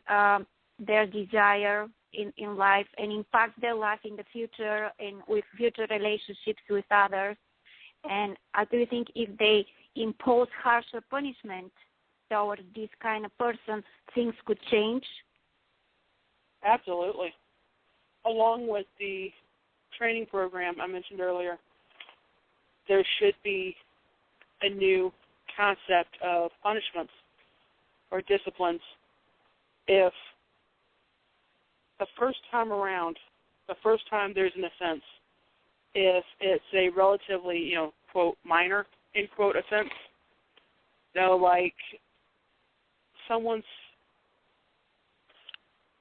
their desire in life and impact their life in the future and with future relationships with others. And I do think if they impose harsher punishment towards this kind of person, things could change. Absolutely. Along with the training program I mentioned earlier, there should be a new concept of punishments or disciplines. If the first time around, the first time there's an offense, if it's a relatively, quote, minor, end quote, offense, like someone's,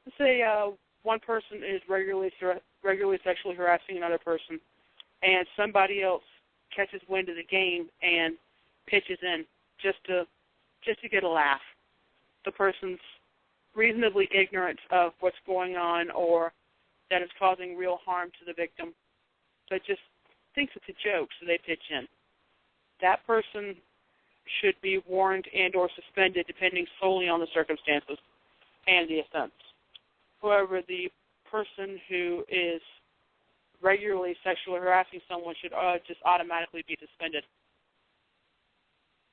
let's say one person is regularly sexually harassing another person, and somebody else catches wind of the game and pitches in just to get a laugh. The person's reasonably ignorant of what's going on or that it's causing real harm to the victim, but just thinks it's a joke, so they pitch in. That person should be warned and or suspended depending solely on the circumstances and the offense. However, the person who is regularly sexually harassing someone should just automatically be suspended.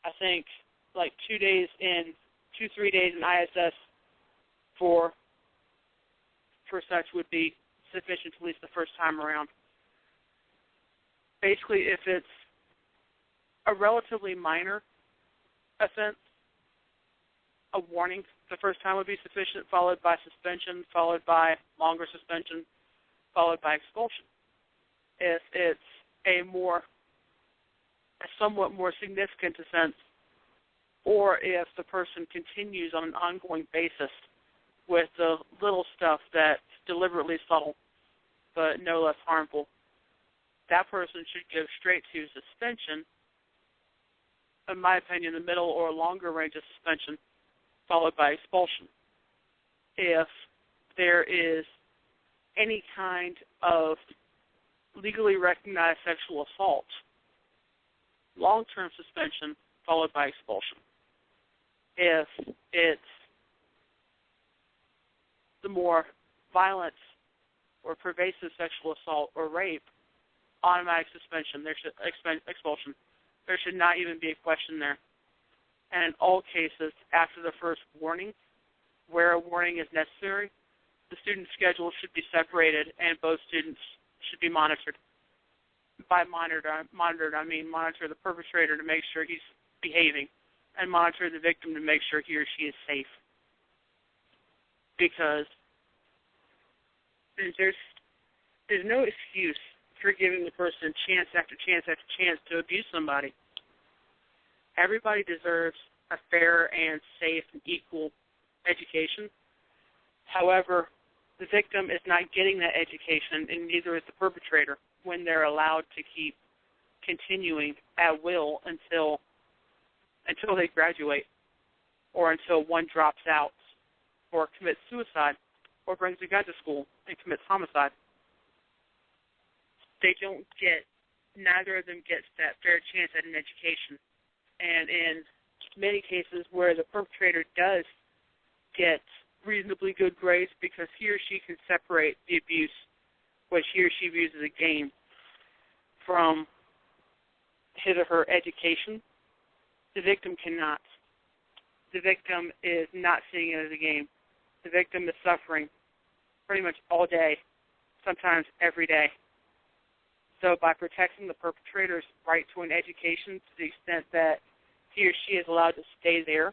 I think like 3 days in ISS for such would be sufficient, at least the first time around. Basically, if it's a relatively minor offense, a warning the first time would be sufficient, followed by suspension, followed by longer suspension, followed by expulsion. If it's a somewhat more significant offense, or if the person continues on an ongoing basis with the little stuff that's deliberately subtle but no less harmful, that person should go straight to suspension, in my opinion, the middle or longer range of suspension, followed by expulsion. If there is any kind of legally recognized sexual assault, long-term suspension, followed by expulsion. If it's the more violent or pervasive sexual assault or rape, automatic suspension, expulsion. There should not even be a question there. And in all cases, after the first warning, where a warning is necessary, the student schedule should be separated and both students should be monitored. By monitored, I mean monitor the perpetrator to make sure he's behaving and monitor the victim to make sure he or she is safe. Because there's no excuse for giving the person chance after chance after chance to abuse somebody. Everybody deserves a fair and safe and equal education. However, the victim is not getting that education, and neither is the perpetrator when they're allowed to keep continuing at will until they graduate or until one drops out or commits suicide or brings a gun to school and commits homicide. Neither of them gets that fair chance at an education. And in many cases where the perpetrator does get reasonably good grades because he or she can separate the abuse, which he or she views as a game, from his or her education, the victim cannot. The victim is not seeing it as a game. The victim is suffering pretty much all day, sometimes every day. So by protecting the perpetrator's right to an education to the extent that he or she is allowed to stay there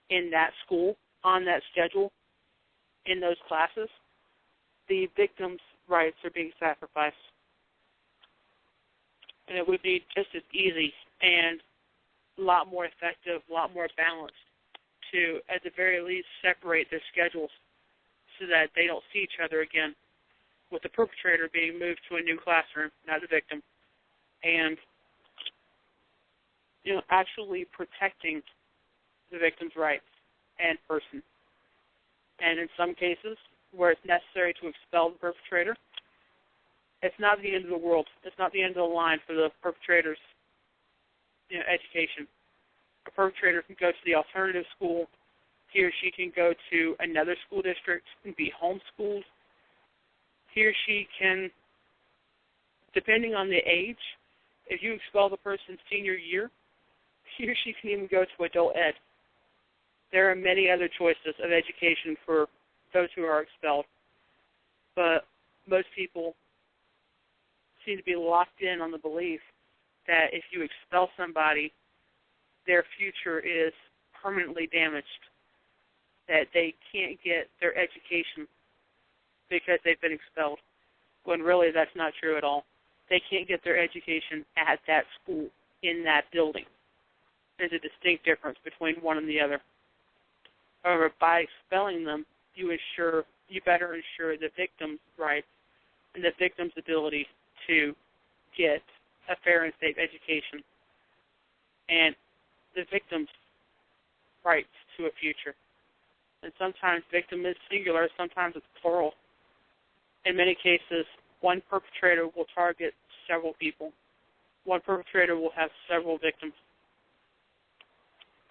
in that school, on that schedule, in those classes, the victim's rights are being sacrificed. And it would be just as easy and a lot more effective, a lot more balanced to, at the very least, separate their schedules so that they don't see each other again, with the perpetrator being moved to a new classroom, not the victim, and actually protecting the victim's rights and person. And in some cases, where it's necessary to expel the perpetrator, it's not the end of the world. It's not the end of the line for the perpetrator's education. A perpetrator can go to the alternative school, He or she can go to another school district and be homeschooled. He or she can, depending on the age, if you expel the person senior year, he or she can even go to adult ed. There are many other choices of education for those who are expelled, but most people seem to be locked in on the belief that if you expel somebody, their future is permanently damaged, that they can't get their education because they've been expelled, when really that's not true at all. They can't get their education at that school, in that building. There's a distinct difference between one and the other. However, by expelling them, you better ensure the victim's rights and the victim's ability to get a fair and safe education, and the victim's rights to a future. And sometimes victim is singular, sometimes it's plural. In many cases, one perpetrator will target several people. One perpetrator will have several victims.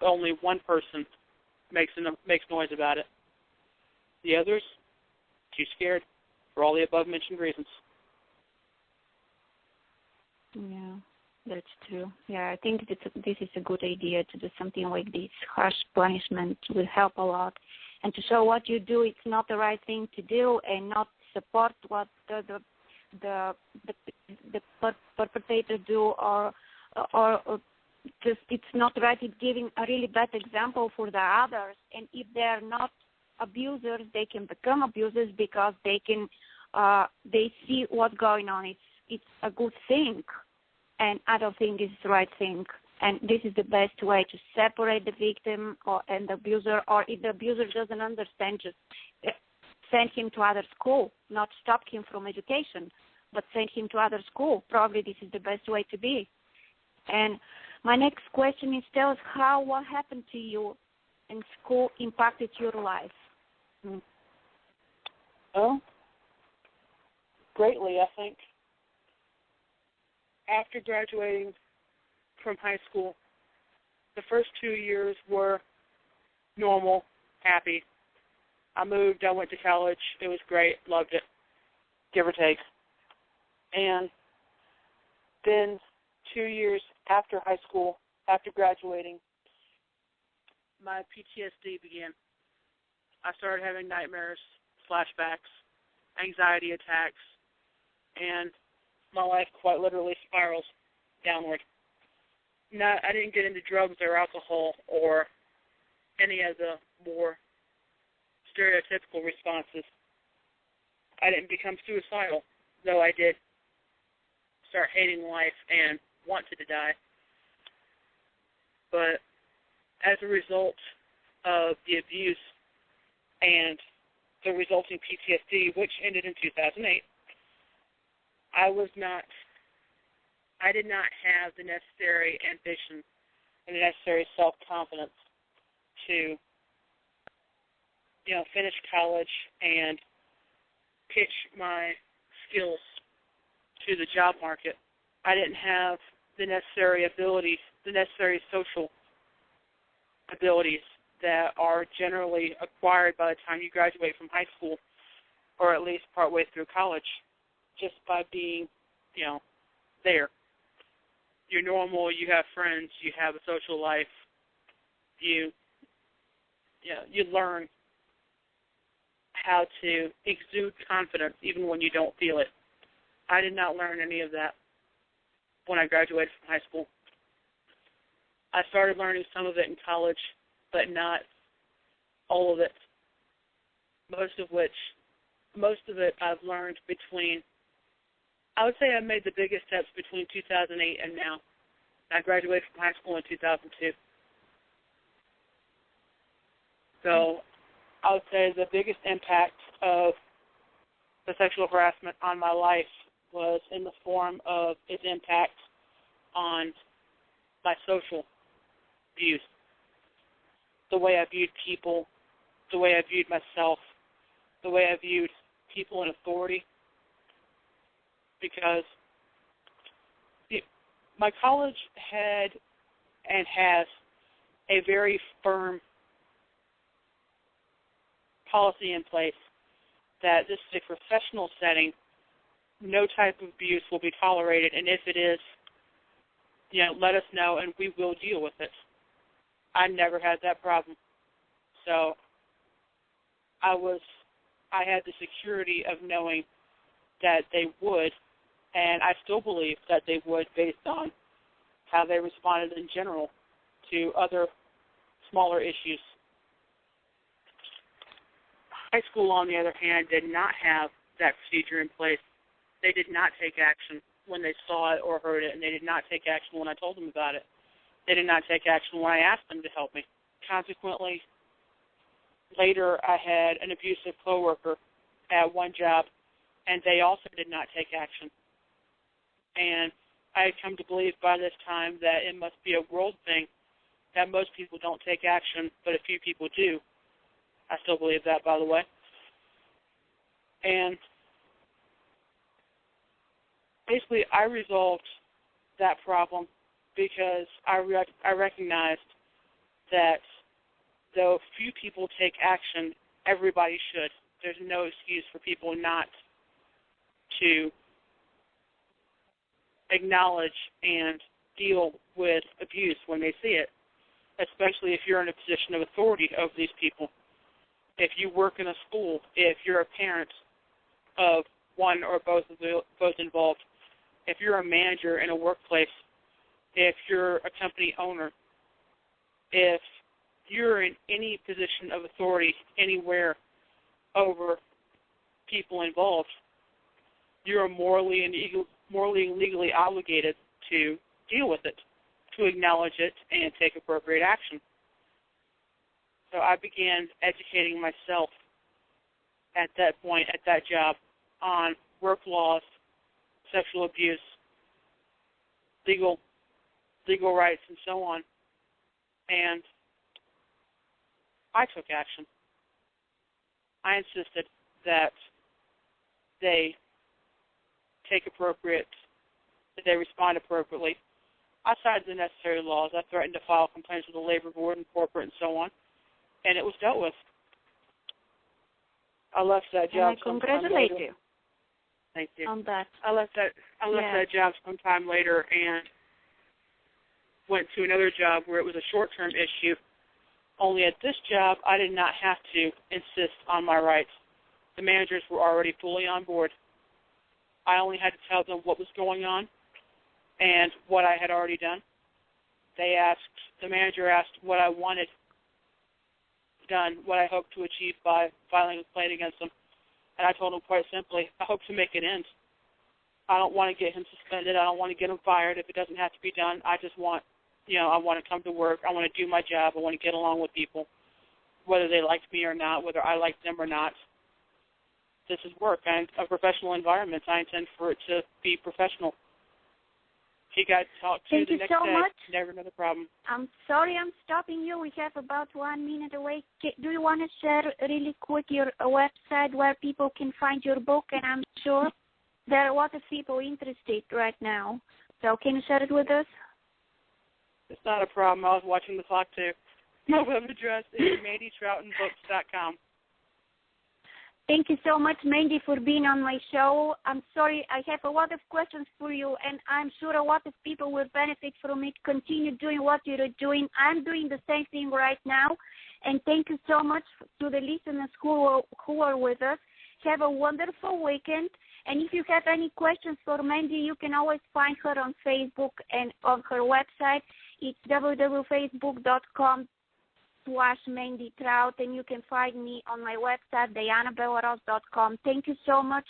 Only one person makes noise about it. The others, too scared for all the above-mentioned reasons. Yeah, that's true. Yeah, I think this is a good idea to do something like this. Harsh punishment will help a lot. And to show what you do, it's not the right thing to do, and not support what the perpetrator do, or just it's not right. It's giving a really bad example for the others. And if they are not abusers, they can become abusers because they see what's going on. It's a good thing, and I don't think it's the right thing. And this is the best way to separate the victim and the abuser, or if the abuser doesn't understand, just send him to other school, not stop him from education, but send him to other school. Probably this is the best way to be. And my next question is, tell us how what happened to you in school impacted your life. Well, greatly, I think. After graduating from high school, the first 2 years were normal, happy. I moved, I went to college. It was great, loved it, give or take. And then 2 years after high school, after graduating, my PTSD began. I started having nightmares, flashbacks, anxiety attacks, and my life quite literally spirals downward. I didn't get into drugs or alcohol or any of the more stereotypical responses. I didn't become suicidal, though I did start hating life and wanted to die. But as a result of the abuse and the resulting PTSD, which ended in 2008, I did not have the necessary ambition and the necessary self-confidence to, finish college and pitch my skills to the job market. I didn't have the necessary abilities, the necessary social abilities that are generally acquired by the time you graduate from high school, or at least partway through college, just by being, there. You're normal, you have friends, you have a social life, you learn how to exude confidence even when you don't feel it. I did not learn any of that when I graduated from high school. I started learning some of it in college, but not all of it. Most of it I've learned I would say I made the biggest steps between 2008 and now. I graduated from high school in 2002. So I would say the biggest impact of the sexual harassment on my life was in the form of its impact on my social views, the way I viewed people, the way I viewed myself, the way I viewed people in authority. Because my college had and has a very firm policy in place that this is a professional setting, no type of abuse will be tolerated, and if it is, let us know and we will deal with it. I never had that problem. So I had the security of knowing that they would, and I still believe that they would based on how they responded in general to other smaller issues. High school, on the other hand, did not have that procedure in place. They did not take action when they saw it or heard it, and they did not take action when I told them about it. They did not take action when I asked them to help me. Consequently, later I had an abusive coworker at one job, and they also did not take action. And I had come to believe by this time that it must be a world thing, that most people don't take action, but a few people do. I still believe that, by the way. And basically, I resolved that problem because I recognized that though few people take action, everybody should. There's no excuse for people not to acknowledge and deal with abuse when they see it, especially if you're in a position of authority over these people. If you work in a school, if you're a parent of one or both involved, if you're a manager in a workplace, if you're a company owner, if you're in any position of authority anywhere over people involved, you are morally and legally obligated to deal with it, to acknowledge it, and take appropriate action. So I began educating myself at that point, at that job, on work laws, sexual abuse, legal rights, and so on. And I took action. I insisted that they that they respond appropriately. I cited the necessary laws. I threatened to file complaints with the labor board and corporate and so on, and it was dealt with. I left that job. And I congratulate you. Thank you. On that. I left that job sometime later and went to another job where it was a short-term issue. Only at this job, I did not have to insist on my rights. The managers were already fully on board. I only had to tell them what was going on and what I had already done. The manager asked what I wanted done, what I hoped to achieve by filing a complaint against them. And I told him quite simply, I hope to make it end. I don't want to get him suspended. I don't want to get him fired if it doesn't have to be done. I just want, I want to come to work. I want to do my job. I want to get along with people, whether they liked me or not, whether I liked them or not. This is work and a professional environment. I intend for it to be professional. He got talked to the next day. Thank you so much. Never another problem. I'm sorry I'm stopping you. We have about 1 minute away. Do you want to share really quick your website where people can find your book? And I'm sure there are a lot of people interested right now. So can you share it with us? It's not a problem. I was watching the clock, too. My web address is MandyTroutenBooks.com. Thank you so much, Mandy, for being on my show. I'm sorry, I have a lot of questions for you, and I'm sure a lot of people will benefit from it. Continue doing what you're doing. I'm doing the same thing right now, and thank you so much to the listeners who are with us. Have a wonderful weekend, and if you have any questions for Mandy, you can always find her on Facebook and on her website. It's www.facebook.com/Mandy Trout, and you can find me on my website, dianabelaros.com. Thank you so much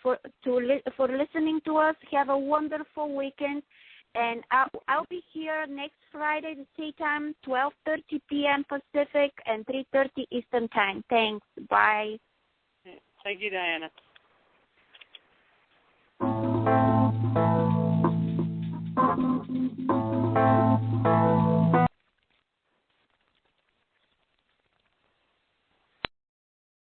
for listening to us. Have a wonderful weekend, and I'll be here next Friday the same time, 12:30 p.m. Pacific and 3:30 Eastern Time. Thanks. Bye. Thank you, Diana.